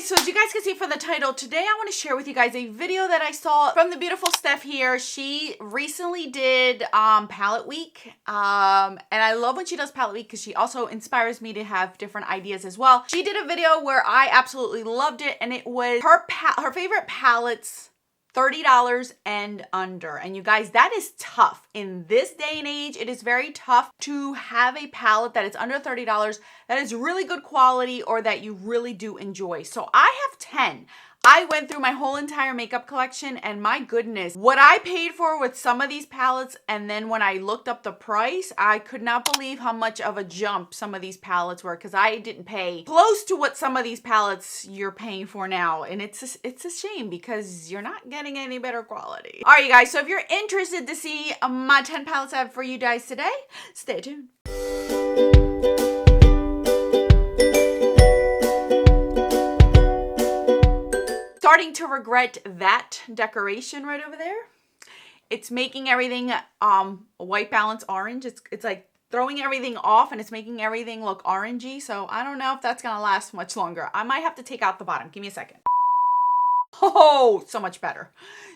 so as you guys can see from the title, today I want to share with you guys a video that I saw from the beautiful Steph here. She recently did palette week, and I love when she does palette week because she also inspires me to have different ideas as well. She did a video where I absolutely loved it, and it was her favorite palettes, $30 and under. And you guys, that is tough. In this day and age, it is very tough to have a palette that is under $30 that is really good quality or that you really do enjoy. So I have 10. I went through my whole entire makeup collection, and my goodness, what I paid for with some of these palettes, and then when I looked up the price, I could not believe how much of a jump some of these palettes were, because I didn't pay close to what some of these palettes you're paying for now. And it's a shame because you're not getting any better quality. All right, you guys, so if you're interested to see my 10 palettes I have for you guys today, stay tuned. Starting to regret that decoration right over there. It's making everything white balance orange. It's like throwing everything off, and it's making everything look orangey. So I don't know if that's gonna last much longer. I might have to take out the bottom. Give me a second. Oh, so much better.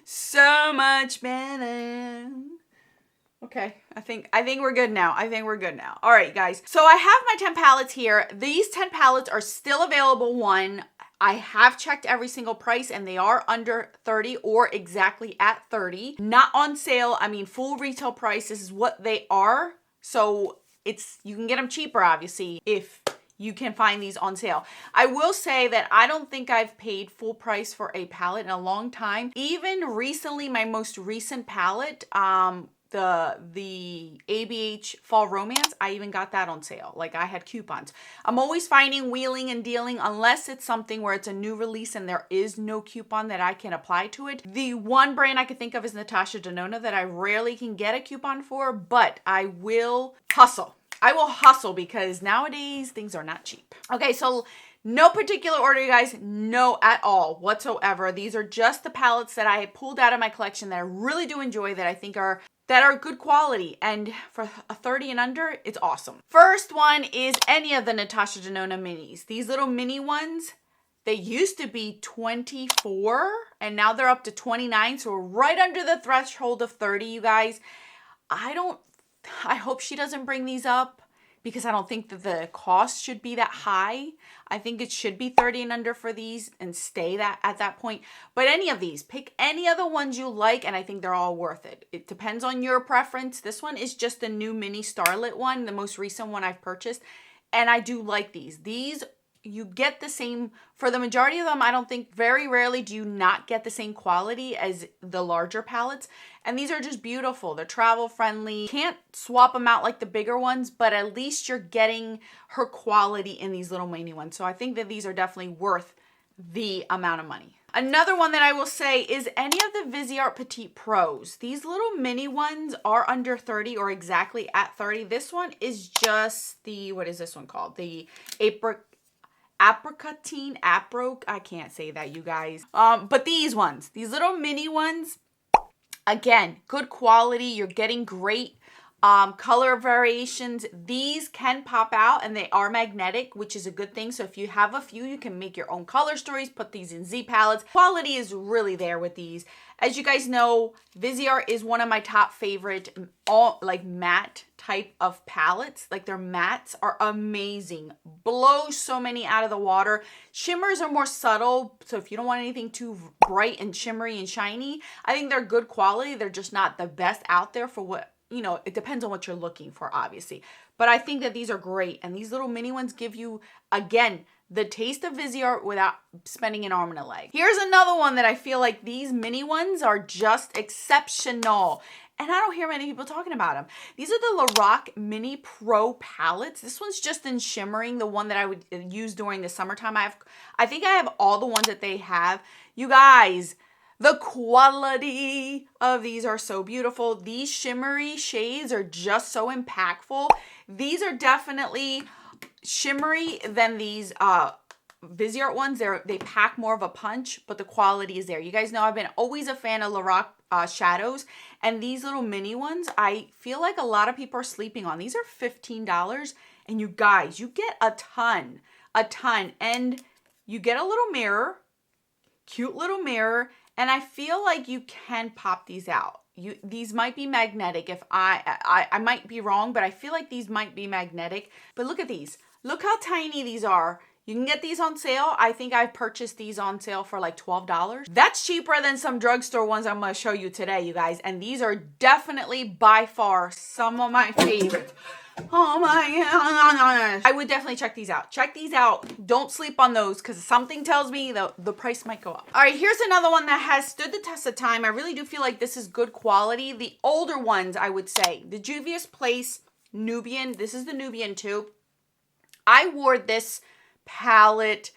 So much better. Okay, I think we're good now. All right, guys. So I have my 10 palettes here. These 10 palettes are still available. I have checked every single price, and they are under 30 or exactly at 30. Not on sale. I mean, full retail price. This is what they are. So you can get them cheaper, obviously, if you can find these on sale. I will say that I don't think I've paid full price for a palette in a long time. Even recently, my most recent palette, the ABH Fall Romance, I even got that on sale. Like, I had coupons. I'm always finding wheeling and dealing, unless it's something where it's a new release and there is no coupon that I can apply to it. The one brand I can think of is Natasha Denona that I rarely can get a coupon for, but I will hustle. I will hustle because nowadays things are not cheap. Okay, so no particular order, you guys. No, at all whatsoever. These are just the palettes that I pulled out of my collection that I really do enjoy, that I think are good quality, and for a 30 and under, it's awesome. First one is any of the Natasha Denona minis. These little mini ones, they used to be 24 and now they're up to 29, so we're right under the threshold of 30, you guys. I hope she doesn't bring these up, because I don't think that the cost should be that high. I think it should be 30 and under for these and stay at that point. But any of these, pick any of the ones you like, and I think they're all worth it. It depends on your preference. This one is just the new mini Starlit one, the most recent one I've purchased, and I do like these. These, you get the same, for the majority of them, I don't think, very rarely do you not get the same quality as the larger palettes. And these are just beautiful. They're travel friendly. Can't swap them out like the bigger ones, but at least you're getting her quality in these little mini ones. So I think that these are definitely worth the amount of money. Another one that I will say is any of the Viseart Petite Pros. These little mini ones are under 30 or exactly at 30. This one is just the, what is this one called? The apricotine, I can't say that, you guys. But these ones, these little mini ones, again, good quality. You're getting great color variations. These can pop out, and they are magnetic, which is a good thing. So if you have a few, you can make your own color stories, put these in Z palettes. Quality is really there with these. As you guys know, Viseart is one of my top favorite matte type of palettes. Like, their mattes are amazing. Blow so many out of the water. Shimmers are more subtle, so if you don't want anything too bright and shimmery and shiny, I think they're good quality. They're just not the best out there for what, you know, it depends on what you're looking for, obviously. But I think that these are great, and these little mini ones give you, again, the taste of Viseart without spending an arm and a leg. Here's another one that I feel like these mini ones are just exceptional, and I don't hear many people talking about them. These are the Lorac Mini Pro palettes. This one's just in shimmering, the one that I would use during the summertime. I think I have all the ones that they have. You guys, the quality of these are so beautiful. These shimmery shades are just so impactful. These are definitely shimmery than these Viseart ones. They pack more of a punch, but the quality is there. You guys know I've been always a fan of Lorac shadows, and these little mini ones, I feel like a lot of people are sleeping on. These are $15, and you guys, you get a ton, and you get a little mirror, cute little mirror, and I feel like you can pop these out. These might be magnetic. If I might be wrong, but I feel like these might be magnetic. But look at these. Look how tiny these are. You can get these on sale. I think I've purchased these on sale for like $12. That's cheaper than some drugstore ones I'm going to show you today, you guys. And these are definitely by far some of my favorites. Oh my gosh. I would definitely check these out. Check these out. Don't sleep on those because something tells me the price might go up. All right, here's another one that has stood the test of time. I really do feel like this is good quality. The older ones, I would say. The Juvia's Place Nubian. This is the Nubian too. I wore this palette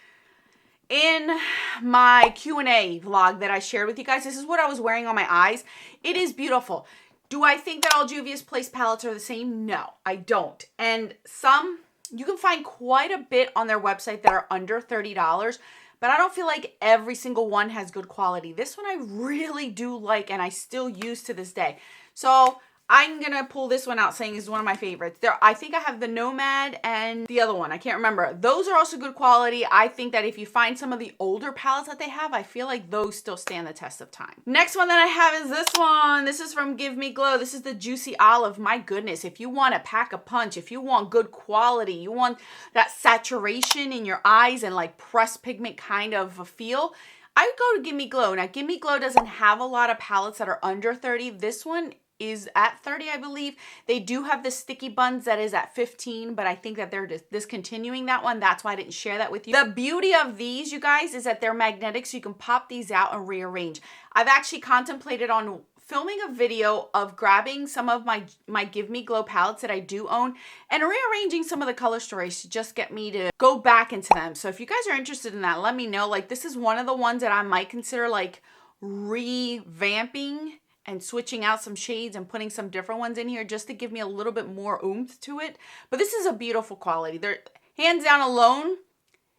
in my Q&A vlog that I shared with you guys. This is what I was wearing on my eyes. It is beautiful. Do I think that all Juvia's Place palettes are the same? No, I don't. And some, you can find quite a bit on their website that are under $30, but I don't feel like every single one has good quality. This one I really do like and I still use to this day. So I'm going to pull this one out saying it's one of my favorites. I think I have the Nomad and the other one. I can't remember. Those are also good quality. I think that if you find some of the older palettes that they have, I feel like those still stand the test of time. Next one that I have is this one. This is from Give Me Glow. This is the Juicy Olive. My goodness, if you want to pack a punch, if you want good quality, you want that saturation in your eyes and like pressed pigment kind of a feel, I would go to Give Me Glow. Now, Give Me Glow doesn't have a lot of palettes that are under 30. This one is at 30, I believe. They do have the sticky buns that is at 15, but I think that they're discontinuing that one. That's why I didn't share that with you. The beauty of these, you guys, is that they're magnetic, so you can pop these out and rearrange. I've actually contemplated on filming a video of grabbing some of my Give Me Glow palettes that I do own and rearranging some of the color stories to just get me to go back into them. So if you guys are interested in that, let me know. Like, this is one of the ones that I might consider like revamping and switching out some shades and putting some different ones in here just to give me a little bit more oomph to it. But this is a beautiful quality. They're hands down alone,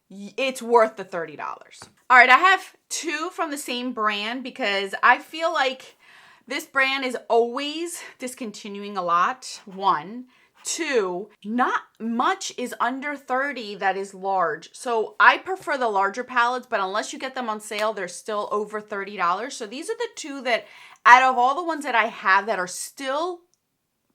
it's worth the $30. All right, I have two from the same brand because I feel like this brand is always discontinuing a lot. One. Two, not much is under 30 that is large. So I prefer the larger palettes, but unless you get them on sale, they're still over $30. So these are the two that, out of all the ones that I have that are still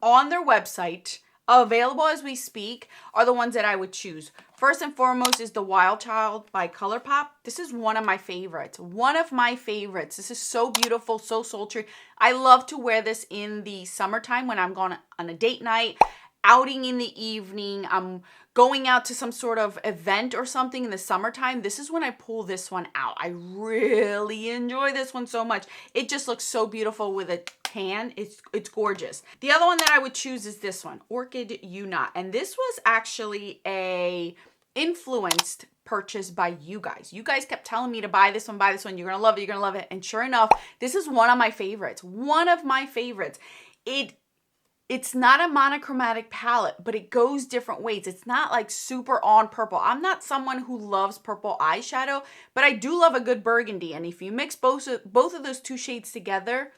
on their website, available as we speak, are the ones that I would choose. First and foremost is the Wild Child by ColourPop. This is one of my favorites. One of my favorites. This is so beautiful, so sultry. I love to wear this in the summertime when I'm going on a date night, outing in the evening, I'm going out to some sort of event or something in the summertime. This is when I pull this one out. I really enjoy this one so much. It just looks so beautiful with a tan. It's gorgeous. The other one that I would choose is this one, Orchid You Not. And this was actually a influenced purchase by you guys. You guys kept telling me to buy this one, you're gonna love it, you're gonna love it. And sure enough, this is one of my favorites. One of my favorites. It's not a monochromatic palette, but it goes different ways. It's not like super on purple. I'm not someone who loves purple eyeshadow, but I do love a good burgundy. And if you mix both of those two shades together,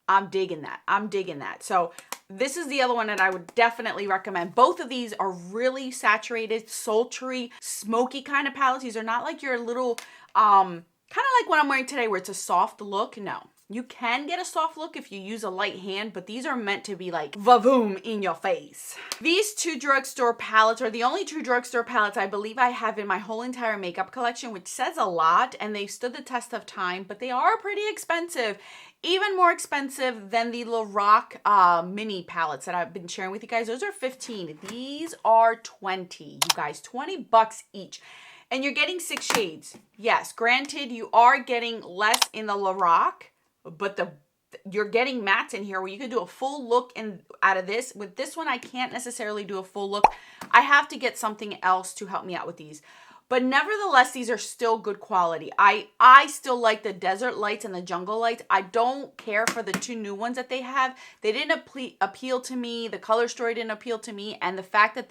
I'm digging that. I'm digging that. So this is the other one that I would definitely recommend. Both of these are really saturated, sultry, smoky kind of palettes. These are not like your little, kind of like what I'm wearing today where it's a soft look. No. You can get a soft look if you use a light hand, but these are meant to be like vavoom in your face. These two drugstore palettes are the only two drugstore palettes I believe I have in my whole entire makeup collection, which says a lot, and they've stood the test of time, but they are pretty expensive. Even more expensive than the Lorac mini palettes that I've been sharing with you guys. Those are $15. These are $20, you guys, $20 each. And you're getting 6 shades. Yes, granted, you are getting less in the Lorac, but you're getting mattes in here where you could do a full look out of this. With this one, I can't necessarily do a full look. I have to get something else to help me out with these. But nevertheless, these are still good quality. I still like the Desert Lights and the Jungle Lights. I don't care for the two new ones that they have. They didn't appeal to me. The color story didn't appeal to me. And the fact that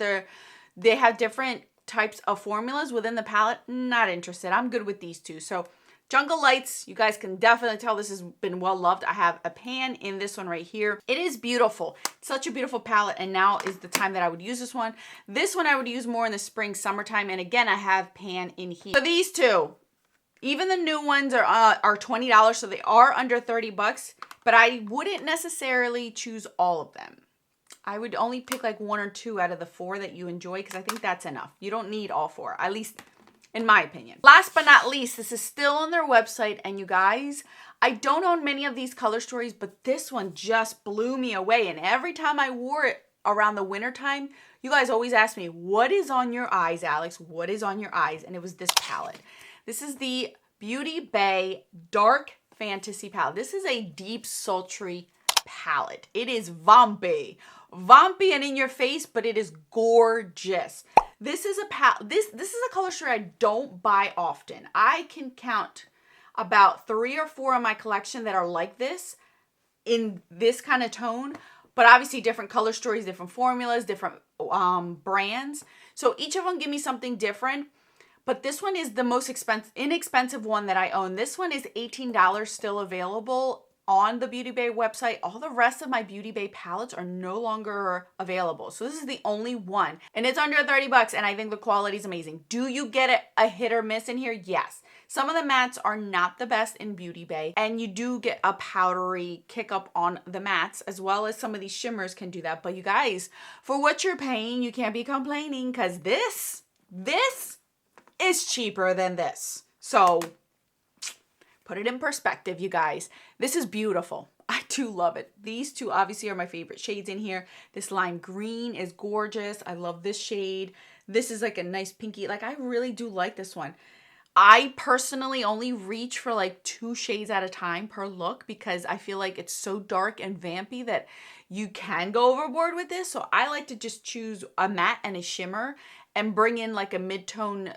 they have different types of formulas within the palette, not interested. I'm good with these two. So Jungle Lights, you guys can definitely tell this has been well loved. I have a pan in this one right here. It is beautiful. It's such a beautiful palette, and now is the time that I would use this one. This one I would use more in the spring, summertime, and again, I have pan in here. So these two, even the new ones are $20, so they are under 30 bucks, but I wouldn't necessarily choose all of them. I would only pick like 1 or 2 out of the 4 that you enjoy, because I think that's enough. You don't need all 4, at least in my opinion. Last but not least, this is still on their website, and you guys, I don't own many of these color stories, but this one just blew me away, and every time I wore it around the winter time, you guys always ask me, what is on your eyes, Alex? What is on your eyes? And it was this palette. This is the Beauty Bay Dark Fantasy palette. This is a deep, sultry palette. It is vampy and in your face, but it is gorgeous. This is a this is a color story I don't buy often. I can count about 3 or 4 in my collection that are like this, in this kind of tone, but obviously different color stories, different formulas, different brands. So each of them give me something different, but this one is the most inexpensive one that I own. This one is $18 still available on the Beauty Bay website. All the rest of my Beauty Bay palettes are no longer available. So this is the only one, and it's under 30 bucks, and I think the quality is amazing. Do you get a hit or miss in here? Yes. Some of the mattes are not the best in Beauty Bay, and you do get a powdery kick up on the mattes, as well as some of these shimmers can do that. But you guys, for what you're paying, you can't be complaining, because this is cheaper than this. So put it in perspective, you guys. This is beautiful. I do love it. These two obviously are my favorite shades in here. This lime green is gorgeous. I love this shade. This is like a nice pinky. Like, I really do like this one. I personally only reach for like 2 shades at a time per look, because I feel like it's so dark and vampy that you can go overboard with this. So I like to just choose a matte and a shimmer and bring in like a mid-tone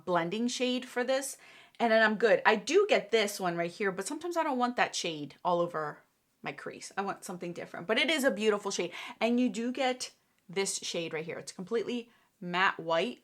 blending shade for this. And then I'm good. I do get this one right here, but sometimes I don't want that shade all over my crease. I want something different, but it is a beautiful shade. And you do get this shade right here. It's completely matte white,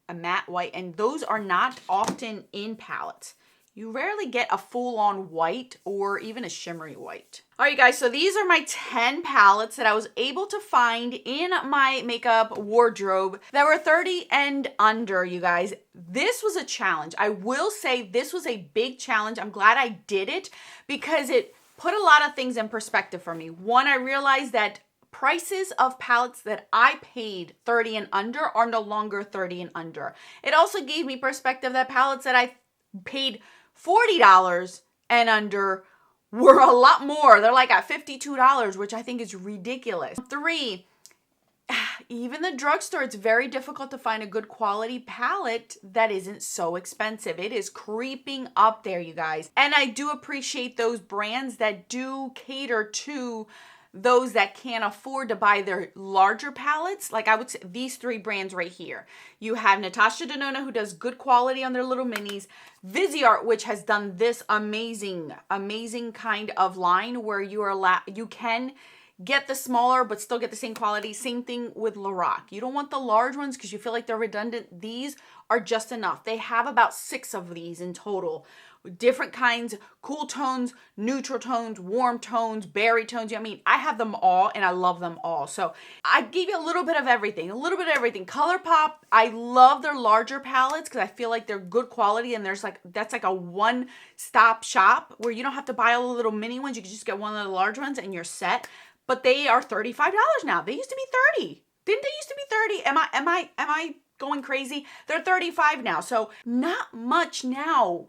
a matte white. And those are not often in palettes. You rarely get a full-on white or even a shimmery white. All right, guys, so these are my 10 palettes that I was able to find in my makeup wardrobe that were 30 and under, you guys. This was a challenge. I will say this was a big challenge. I'm glad I did it, because it put a lot of things in perspective for me. One, I realized that prices of palettes that I paid 30 and under are no longer 30 and under. It also gave me perspective that palettes that I paid $40 and under were a lot more. They're like at $52, which I think is ridiculous. 3, even the drugstore, it's very difficult to find a good quality palette that isn't so expensive. It is creeping up there, you guys. And I do appreciate those brands that do cater to those that can't afford to buy their larger palettes. Like, I would say these 3 brands right here. You have Natasha Denona, who does good quality on their little minis. Viseart, which has done this amazing kind of line where you can get the smaller but still get the same quality. Same thing with Lorac. You don't want the large ones because you feel like they're redundant. These are just enough. They have about 6 of these in total. Different kinds, cool tones, neutral tones, warm tones, berry tones. I mean, I have them all and I love them all. So I gave you a little bit of everything, ColourPop, I love their larger palettes because I feel like they're good quality, and that's like a one-stop shop where you don't have to buy all the little mini ones. You can just get one of the large ones and you're set. But they are $35 now. They used to be $30. Didn't they used to be $30? Am I going crazy? They're $35 now. So not much now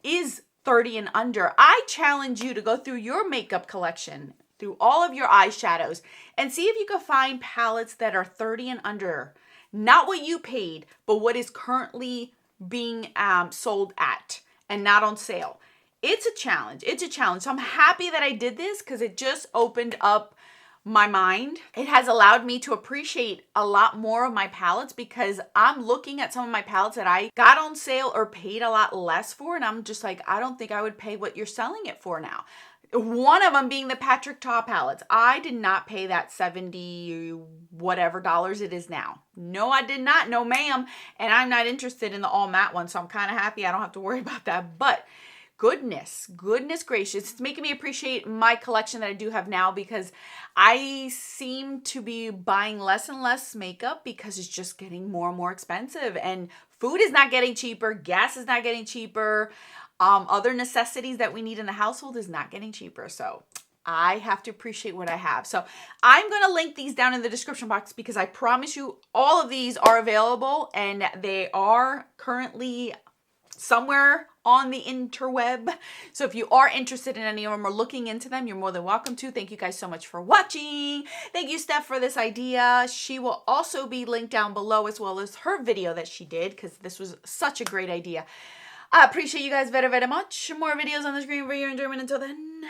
is 30 and under. I challenge you to go through your makeup collection, through all of your eyeshadows, and see if you can find palettes that are 30 and under. Not what you paid, but what is currently being sold at and not on sale. It's a challenge. So I'm happy that I did this because it just opened up my mind. It has allowed me to appreciate a lot more of my palettes, because I'm looking at some of my palettes that I got on sale or paid a lot less for, and I'm just like, I don't think I would pay what you're selling it for now. One of them being the Patrick Ta palettes. I did not pay that 70 whatever dollars it is now. No, I did not. No, ma'am. And I'm not interested in the all matte one, so I'm kind of happy I don't have to worry about that. But goodness gracious, it's making me appreciate my collection that I do have now, because I seem to be buying less and less makeup because it's just getting more and more expensive, and food is not getting cheaper, gas is not getting cheaper, other necessities that we need in the household is not getting cheaper. So I have to appreciate what I have. So I'm going to link these down in the description box, because I promise you all of these are available, and they are currently somewhere on the interweb. So if you are interested in any of them or looking into them, you're more than welcome to. Thank you guys so much for watching. Thank you, Steph, for this idea. She will also be linked down below, as well as her video that she did, because this was such a great idea. I appreciate you guys very, very much. More videos on the screen for your enjoyment. Until then,